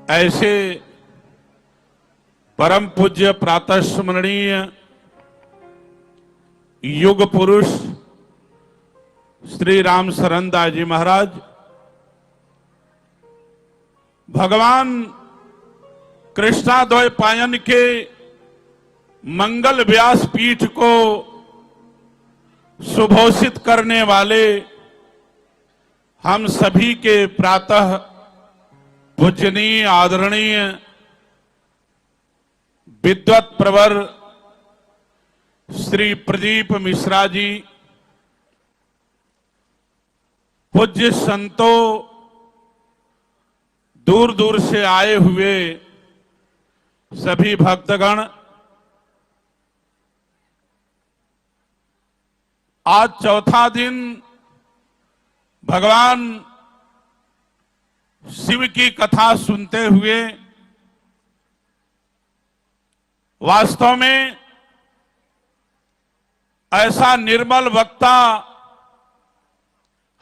ऐसे परम पूज्य प्रातः स्मरणीय युग पुरुष श्री राम शरण दास जी महाराज भगवान कृष्णाद्वैपायन के मंगल व्यास पीठ को सुघोषित करने वाले हम सभी के प्रातः पूजनीय आदरणीय विद्वत प्रवर श्री प्रदीप मिश्रा जी, पूज्य संतों, दूर दूर से आए हुए सभी भक्तगण, आज चौथा दिन भगवान शिव की कथा सुनते हुए वास्तव में ऐसा निर्मल वक्ता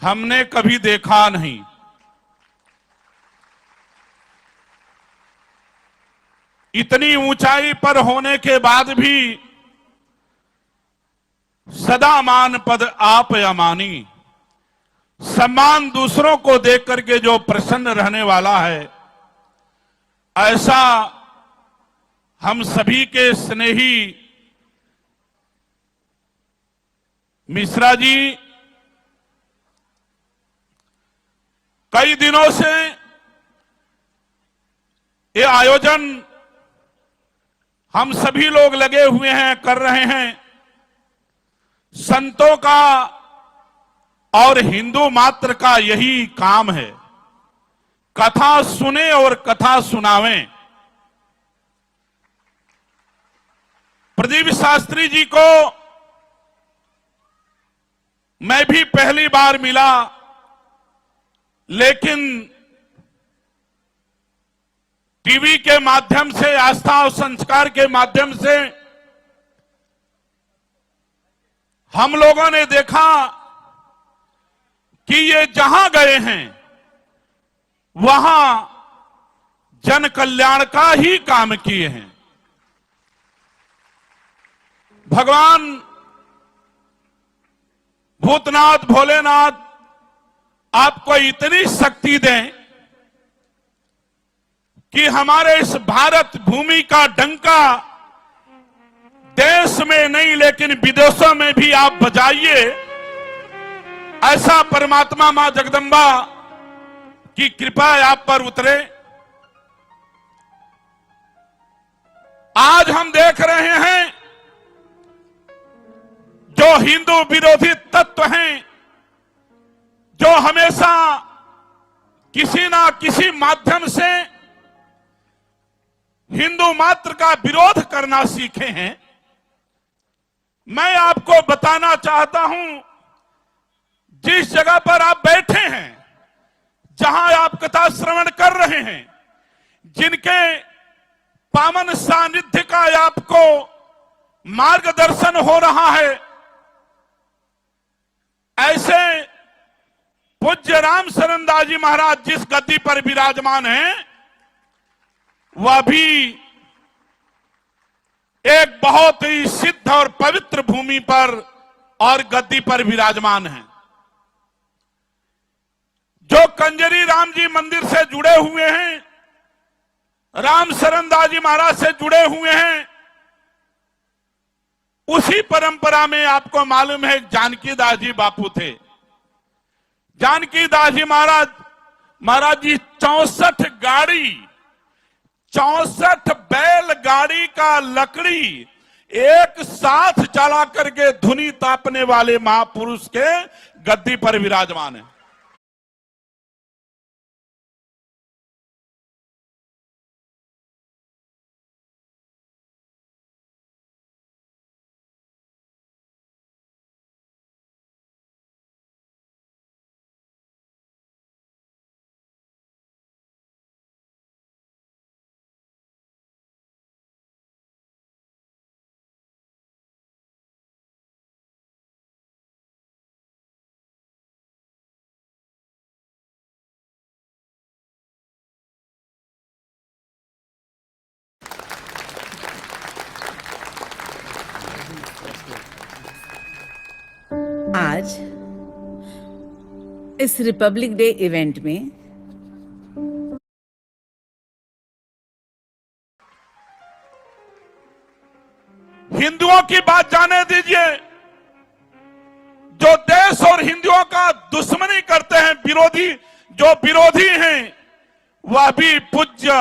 हमने कभी देखा नहीं। इतनी ऊंचाई पर होने के बाद भी सदा मान पद आप अमानी, सम्मान दूसरों को देख करके जो प्रसन्न रहने वाला है, ऐसा हम सभी के स्नेही मिश्रा जी कई दिनों से ये आयोजन हम सभी लोग लगे हुए हैं, कर रहे हैं। संतों का और हिंदू मात्र का यही काम है, कथा सुने और कथा सुनावें। प्रदीप शास्त्री जी को मैं भी पहली बार मिला, लेकिन टीवी के माध्यम से, आस्था और संस्कार के माध्यम से हम लोगों ने देखा कि ये जहां गए हैं वहां जन कल्याण का ही काम किए हैं। भगवान भूतनाथ भोलेनाथ आपको इतनी शक्ति दें कि हमारे इस भारत भूमि का डंका देश में नहीं लेकिन विदेशों में भी आप बजाइए। ऐसा परमात्मा मां जगदंबा की कृपा आप पर उतरे। आज हम देख रहे हैं जो हिंदू विरोधी तत्व हैं, जो हमेशा किसी ना किसी माध्यम से हिंदू मात्र का विरोध करना सीखे हैं। मैं आपको बताना चाहता हूं, जिस जगह पर आप बैठे हैं, जहां आप कथा श्रवण कर रहे हैं, जिनके पावन सानिध्य का आपको मार्गदर्शन हो रहा है, ऐसे पूज्य राम शरण दास जी महाराज जिस गद्दी पर विराजमान हैं, वह भी एक बहुत ही सिद्ध और पवित्र भूमि पर और गद्दी पर विराजमान हैं। जो कंजरी राम जी मंदिर से जुड़े हुए हैं, राम शरण दास जी महाराज से जुड़े हुए हैं, उसी परंपरा में आपको मालूम है जानकी दास जी बापू थे। जानकी दास जी महाराज जी 64 बैलगाड़ी का लकड़ी एक साथ जला करके धुनी तापने वाले महापुरुष के गद्दी पर विराजमान है। आज इस रिपब्लिक डे इवेंट में हिंदुओं की बात जाने दीजिए। जो देश और हिंदुओं का दुश्मनी करते हैं, जो विरोधी हैं, वह भी पूज्य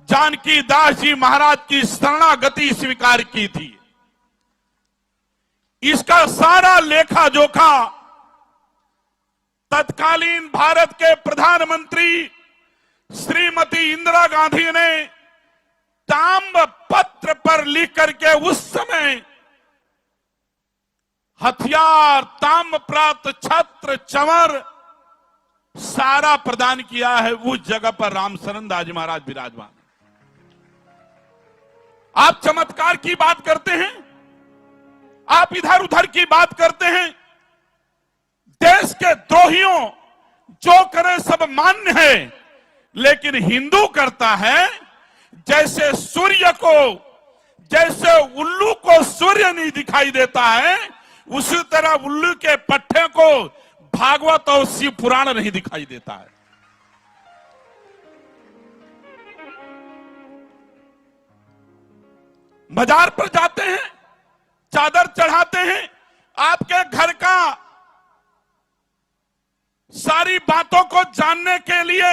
जानकी दास जी महाराज की शरणागति स्वीकार की थी। इसका सारा लेखा जोखा तत्कालीन भारत के प्रधानमंत्री श्रीमती इंदिरा गांधी ने ताम्र पत्र पर लिख करके उस समय हथियार, ताम्र प्राप्त छत्र, चंवर सारा प्रदान किया है। उस जगह पर रामशरण दास जी महाराज विराजमान। आप चमत्कार की बात करते हैं, आप इधर उधर की बात करते हैं। देश के द्रोहियों जो करे सब मान्य है, लेकिन हिंदू करता है जैसे सूर्य को, जैसे उल्लू को सूर्य नहीं दिखाई देता है, उसी तरह उल्लू के पट्टे को भागवत और शिव पुराण नहीं दिखाई देता है। बाजार पर जाते हैं, चादर चढ़ाते हैं, आपके घर का सारी बातों को जानने के लिए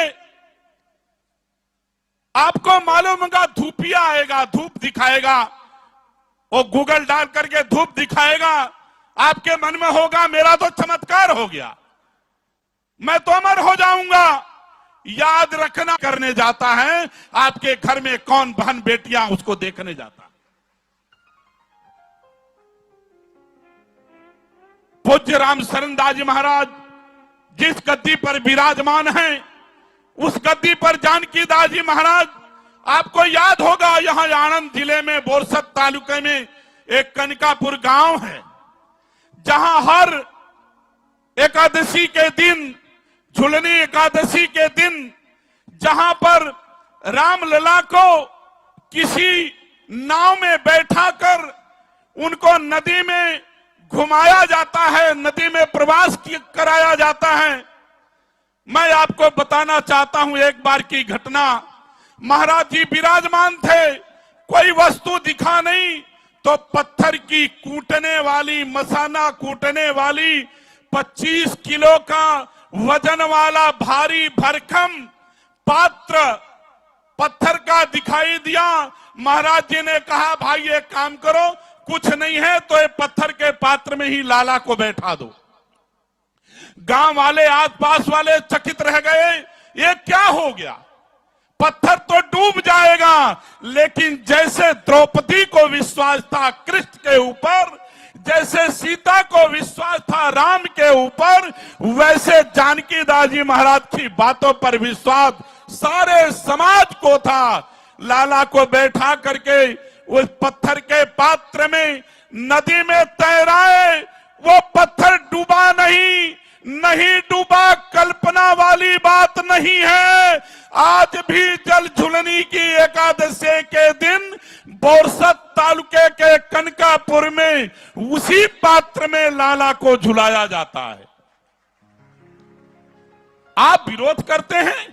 आपको मालूम होगा धूपिया आएगा, धूप दिखाएगा, वो गूगल डाल करके धूप दिखाएगा। आपके मन में होगा मेरा तो चमत्कार हो गया, मैं तो अमर हो जाऊंगा। याद रखना, करने जाता है आपके घर में कौन बहन बेटियां उसको देखने जाता है। पूज्य रामशरण दास जी महाराज जिस गद्दी पर विराजमान हैं, उस गद्दी पर जानकी दास जी महाराज, आपको याद होगा यहां आनंद जिले में बोरसद तालुके में एक कनकापुर गांव है, जहां हर एकादशी के दिन, झुलनी एकादशी के दिन, जहां पर रामलला को किसी नाव में बैठाकर उनको नदी में घुमाया जाता है, नदी में प्रवास कराया जाता है। मैं आपको बताना चाहता हूं एक बार की घटना। महाराज जी विराजमान थे, कोई वस्तु दिखा नहीं तो पत्थर की कूटने वाली, मसाना कूटने वाली 25 किलो का वजन वाला भारी भरकम पात्र पत्थर का दिखाई दिया। महाराज जी ने कहा भाई एक काम करो, कुछ नहीं है तो ये पत्थर के पात्र में ही लाला को बैठा दो। गांव वाले, आसपास वाले चकित रह गए, ये क्या हो गया, पत्थर तो डूब जाएगा। लेकिन जैसे द्रौपदी को विश्वास था कृष्ण के ऊपर, जैसे सीता को विश्वास था राम के ऊपर, वैसे जानकी दास जी महाराज की बातों पर विश्वास सारे समाज को था। लाला को बैठा करके उस पत्थर के पात्र में नदी में तैराए, वो पत्थर डूबा नहीं डूबा, कल्पना वाली बात नहीं है। आज भी जल झुलनी की एकादशी के दिन बोरसद तालुके के कनकापुर में उसी पात्र में लाला को झुलाया जाता है। आप विरोध करते हैं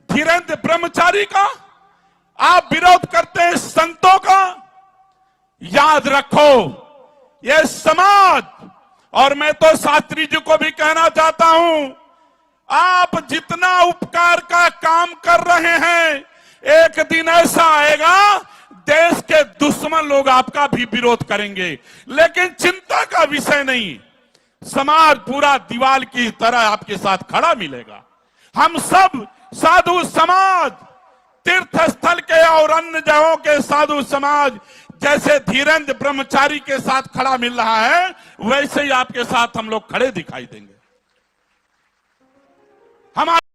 धीरेन्द्र ब्रह्मचारी का, आप विरोध करते हैं संतों का। याद रखो ये समाज, और मैं तो शास्त्री जी को भी कहना चाहता हूं, आप जितना उपकार का काम कर रहे हैं, एक दिन ऐसा आएगा देश के दुश्मन लोग आपका भी विरोध करेंगे। लेकिन चिंता का विषय नहीं, समाज पूरा दीवार की तरह आपके साथ खड़ा मिलेगा। हम सब साधु समाज, तीर्थ स्थल के और अन्य जगहों के साधु समाज जैसे धीरेन्द्र ब्रह्मचारी के साथ खड़ा मिल रहा है, वैसे ही आपके साथ हम लोग खड़े दिखाई देंगे। हमारे